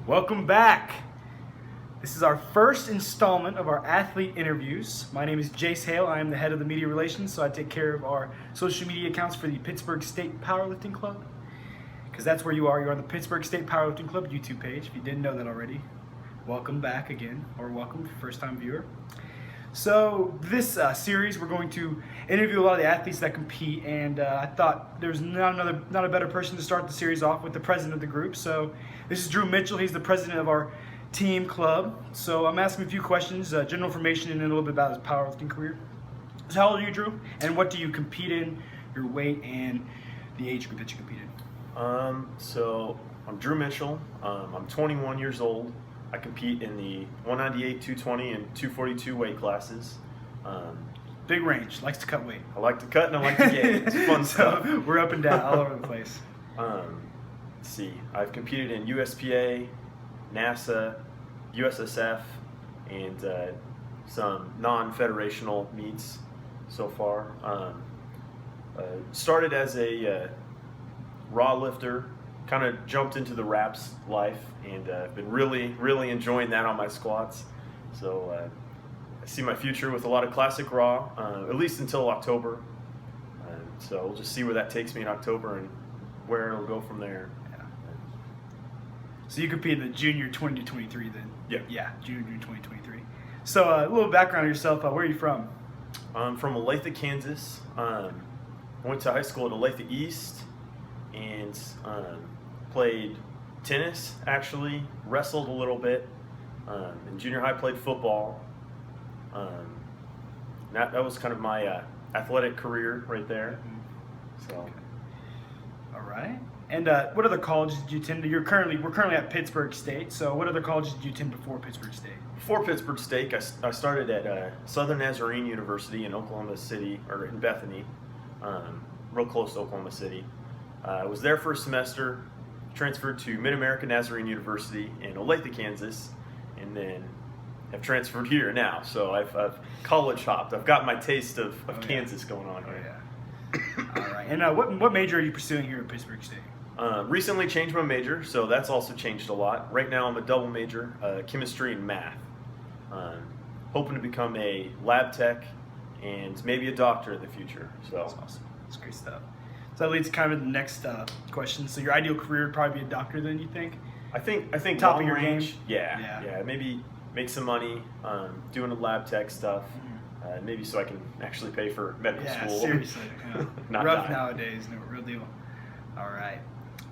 Welcome back. This is our first installment of our athlete interviews. My name is Jace Hale. I am the head of the media relations, so I take care of our social media accounts for the Pittsburg State Powerlifting Club. Because that's where you are. You're on the Pittsburg State Powerlifting Club YouTube page. If you didn't know that already, welcome back again, or welcome, first-time viewer. So this series, we're going to interview a lot of the athletes that compete, and I thought there's not a better person to start the series off with, the president of the group. So this is Drew Mitchell. He's the president of our team club. So I'm asking a few questions, general information, and then a little bit about his powerlifting career. So how old are you, Drew? And what do you compete in, your weight, and the age group that you compete in? So I'm Drew Mitchell. I'm 21 years old. I compete in the 198, 220, and 242 weight classes. Big range, likes to cut weight. I like to cut and I like to gain. It's fun stuff. We're up and down, all over the place. Let's see. I've competed in USPA, NASA, USSF, and some non-federational meets so far. Started as a raw lifter, kind of jumped into the wraps life, and been really enjoying that on my squats. So I see my future with a lot of classic raw, at least until October. So we'll just see where that takes me in October and where it'll go from there. Yeah. So you compete in the junior 2023 then? Yeah. Yeah, junior 2023. So a little background on yourself. Where are you from? I'm from Olathe, Kansas. I went to high school at Olathe East and played tennis, actually, wrestled a little bit. In junior high, played football. That was kind of my athletic career right there. So, okay. All right. And what other colleges did you attend? We're currently at Pittsburg State. So what other colleges did you attend before Pittsburg State? Before Pittsburg State, I started at Southern Nazarene University in Oklahoma City, or in Bethany, real close to Oklahoma City. I was there for a semester, transferred to Mid-America Nazarene University in Olathe, Kansas, and then have transferred here now. So I've college hopped. I've got my taste of Kansas going on here. Yeah. All right. And what major are you pursuing here at Pittsburg State? Recently changed my major, so that's also changed a lot. Right now I'm a double major, chemistry and math. Hoping to become a lab tech and maybe a doctor in the future. So that's awesome. That's great stuff. So that leads kind of to the next question. So your ideal career would probably be a doctor then, you think? I think top long of your range, game? Yeah. Maybe make some money doing the lab tech stuff. Maybe so I can actually pay for medical school. Seriously. Yeah. Not rough die. nowadays, no real deal. All right.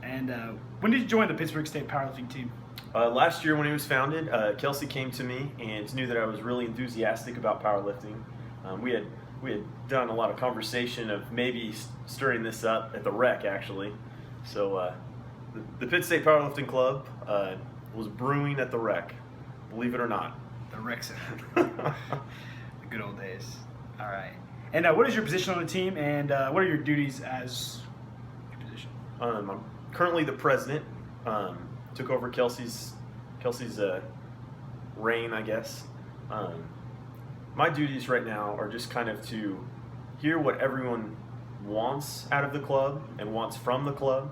And when did you join the Pittsburg State powerlifting team? Last year when it was founded, Kelsey came to me and knew that I was really enthusiastic about powerlifting. We had done a lot of conversation of maybe stirring this up at the rec, actually. So the Pitt State Powerlifting Club was brewing at the rec, believe it or not. The rec center. The good old days. All right. And what is your position on the team, and what are your duties as your position? I'm currently the president. Took over Kelsey's reign, I guess. My duties right now are just kind of to hear what everyone wants out of the club and wants from the club,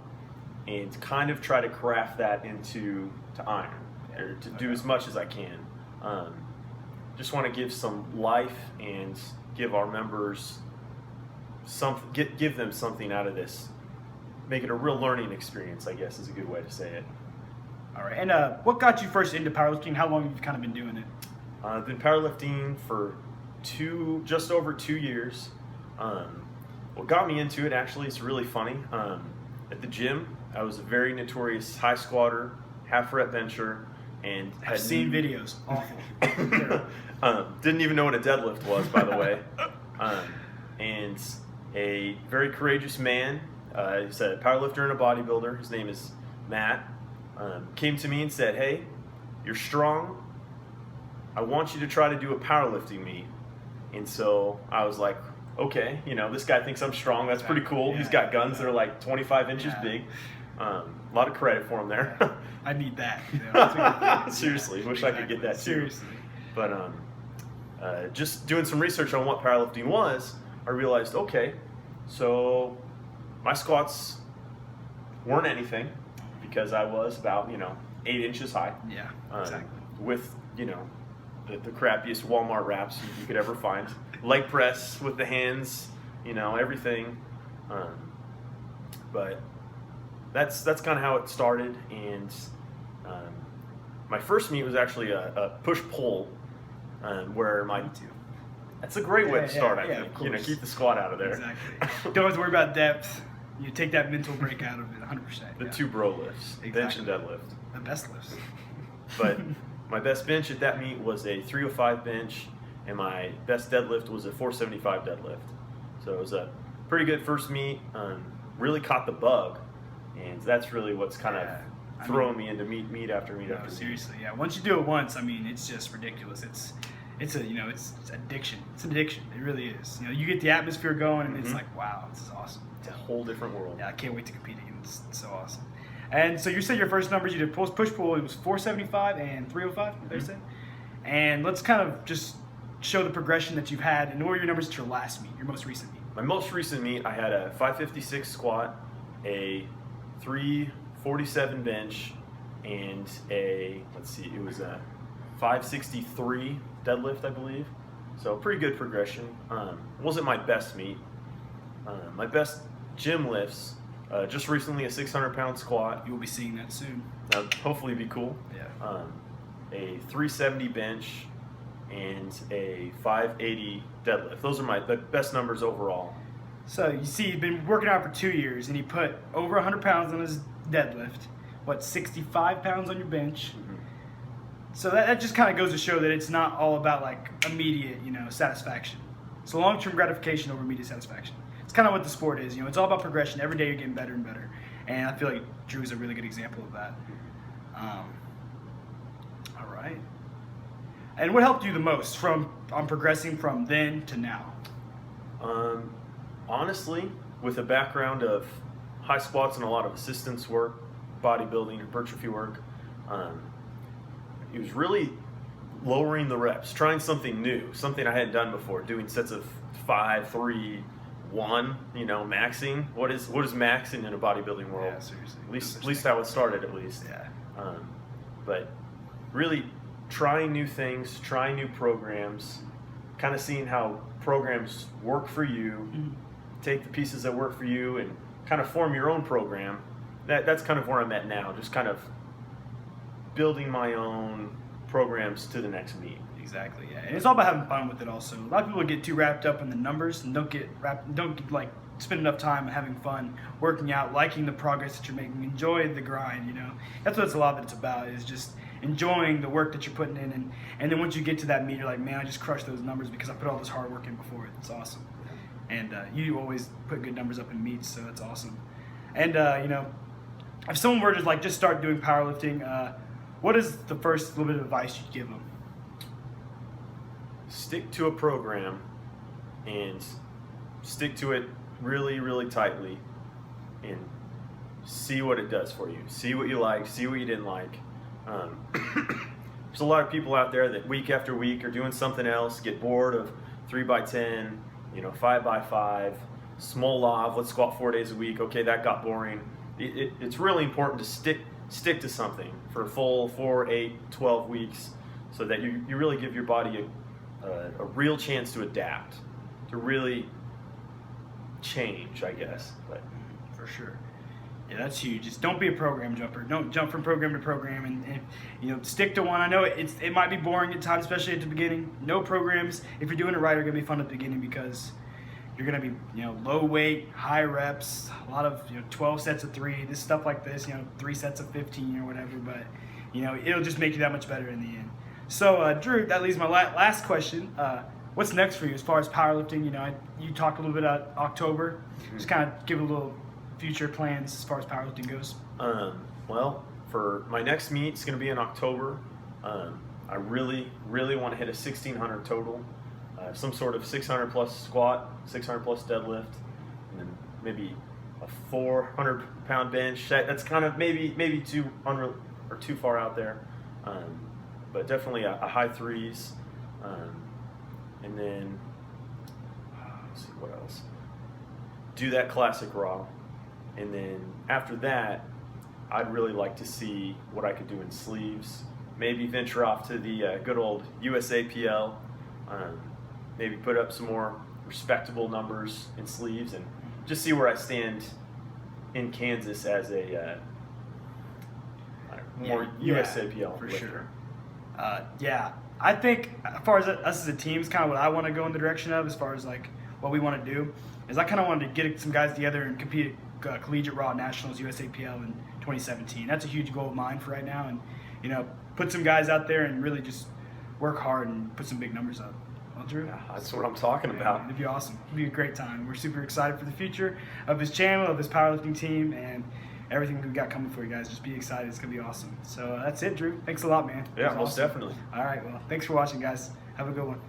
and kind of try to craft that into iron, or to do as much as I can. Just want to give some life and give our members give them something out of this. Make it a real learning experience, I guess, is a good way to say it. All right. And what got you first into powerlifting? How long have you kind of been doing it? I've been powerlifting for just over 2 years. What got me into it, actually, is really funny. At the gym, I was a very notorious high squatter, half rep bencher, and I've seen videos. Awful. Didn't even know what a deadlift was, by the way. And a very courageous man, he's a powerlifter and a bodybuilder. His name is Matt. Came to me and said, "Hey, you're strong. I want you to try to do a powerlifting meet." And so I was like, okay, this guy thinks I'm strong. That's pretty cool. He's got guns that are like 25 inches big. A lot of credit for him there. I need that. Seriously, wish I could get that too. Seriously. But just doing some research on what powerlifting was, I realized, okay, so my squats weren't anything because I was about, 8 inches high. Yeah, exactly. With, you know, the crappiest Walmart wraps you could ever find. Leg press with the hands, you know, everything. But that's kind of how it started. And my first meet was actually a push-pull, where my... Me too. That's a great way to start, I yeah, think. You know, keep the squat out of there. Exactly. Don't have to worry about depth. You take that mental break out of it 100%. The 2 bro lifts, bench and deadlift. The best lifts. But my best bench at that meet was a 305 bench, and my best deadlift was a 475 deadlift. So it was a pretty good first meet. Really caught the bug, and that's really what's kind of throwing me into meet after meet after meet. Seriously, yeah. Once you do it once, I mean, it's just ridiculous. It's addiction. It's an addiction. It really is. You know, you get the atmosphere going, and it's like, wow, this is awesome. It's a whole different world. Yeah, I can't wait to compete again. It's so awesome. And so you said your first numbers, you did push-pull, it was 475 and 305, they said? And let's kind of just show the progression that you've had, and what were your numbers to your last meet, your most recent meet? My most recent meet, I had a 556 squat, a 347 bench, and it was a 563 deadlift, I believe. So pretty good progression. Wasn't my best meet. My best gym lifts, just recently a 600-pound squat. You will be seeing that soon. That'll hopefully be cool. Yeah. A 370 bench and a 580 deadlift. Those are the best numbers overall. So you see, you've been working out for 2 years, and you put over 100 pounds on his deadlift. 65 pounds on your bench. So that just kind of goes to show that it's not all about like immediate, satisfaction. It's long-term gratification over immediate satisfaction. It's kind of what the sport is. It's all about progression. Every day you're getting better and better. And I feel like Drew is a really good example of that. All right. And what helped you the most on progressing from then to now? Honestly, with a background of high squats and a lot of assistance work, bodybuilding, hypertrophy work, it was really lowering the reps, trying something new, something I hadn't done before, doing sets of 5, 3, 1, maxing. What is maxing in a bodybuilding world? Yeah, seriously. At least how it started, at least. Yeah. But really trying new things, trying new programs, kind of seeing how programs work for you, take the pieces that work for you and kind of form your own program. That's kind of where I'm at now, just kind of building my own programs to the next meet. Exactly, yeah. And it's all about having fun with it also. A lot of people get too wrapped up in the numbers and don't spend enough time having fun, working out, liking the progress that you're making, enjoy the grind, That's what a lot of it's about, is just enjoying the work that you're putting in. And then once you get to that meet, you're like, man, I just crushed those numbers because I put all this hard work in before it. It's awesome. And you always put good numbers up in meets, so it's awesome. And, if someone were to just start doing powerlifting, what is the first little bit of advice you'd give them? Stick to a program and stick to it really, really tightly and see what it does for you. See what you like, see what you didn't like. There's a lot of people out there that week after week are doing something else, get bored of 3x10, 5x5, small lov, let's squat 4 days a week. Okay, that got boring. It's really important to stick to something for a full 4, 8, 12 weeks so that you really give your body a real chance to adapt, to really change, I guess. But for sure. Yeah, that's huge. Just don't be a program jumper. Don't jump from program to program, and stick to one. I know it might be boring at times, especially at the beginning. No programs, if you're doing it right, are going to be fun at the beginning because you're going to be low weight, high reps, a lot of 12 sets of 3, this stuff like this, 3 sets of 15 or whatever. But it'll just make you that much better in the end. So Drew, that leaves my last question. What's next for you as far as powerlifting? You talked a little bit about October. Just kind of give a little future plans as far as powerlifting goes. Well, for my next meet, it's going to be in October. I really, really want to hit a 1,600 total. Some sort of 600 plus squat, 600 plus deadlift, and then maybe a 400 pound bench. That's kind of maybe too far out there, but definitely a high 3s, and then let's see what else. Do that classic raw, and then after that, I'd really like to see what I could do in sleeves. Maybe venture off to the good old USAPL. Maybe put up some more respectable numbers in sleeves and just see where I stand in Kansas as a more USAPL for lifter. sure. Yeah, I think as far as us as a team is kind of what I want to go in the direction of, as far as like what we want to do, is I kind of wanted to get some guys together and compete at Collegiate Raw Nationals USAPL in 2017. That's a huge goal of mine for right now, and put some guys out there and really just work hard and put some big numbers up. Well, Drew, Yeah, that's what I'm talking about. it'd be awesome. It'd be a great time. We're super excited for the future of this channel, of this powerlifting team, and everything we got coming for you guys. Just be excited. It's going to be awesome. So that's it, Drew. Thanks a lot, man. Yeah, It was most awesome. definitely. All right. Well, thanks for watching, guys. Have a good one.